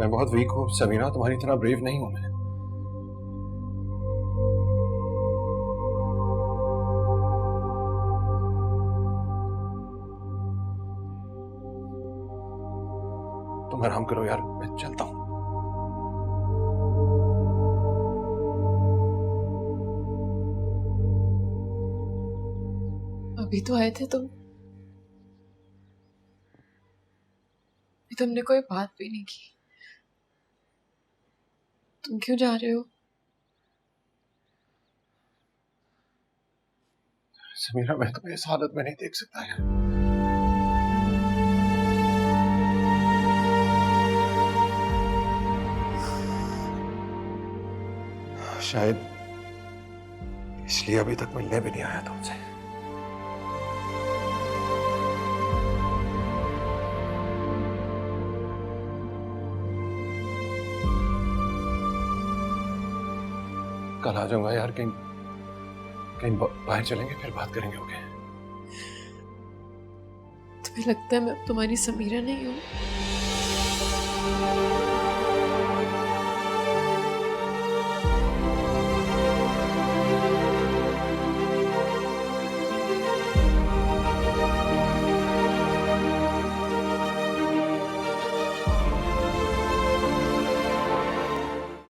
मैं बहुत वीक हूँ समीरा, तुम्हारी तरह ब्रेव नहीं हूं मैं। तुम आराम करो यार, मैं चलता हूँ। अभी तो आए थे तुम, तुमने कोई बात भी नहीं की। तुम क्यों जा रहे हो? समीरा मैं तुम्हें इस हालत में नहीं देख सकता यार। शायद इसलिए अभी तक मिलने भी नहीं आया तुमसे। कल आ जाऊंगा यार, कहीं कहीं बाहर चलेंगे, फिर बात करेंगे। ओके? तुम्हें लगता है मैं अब तुम्हारी समीरा नहीं हूँ?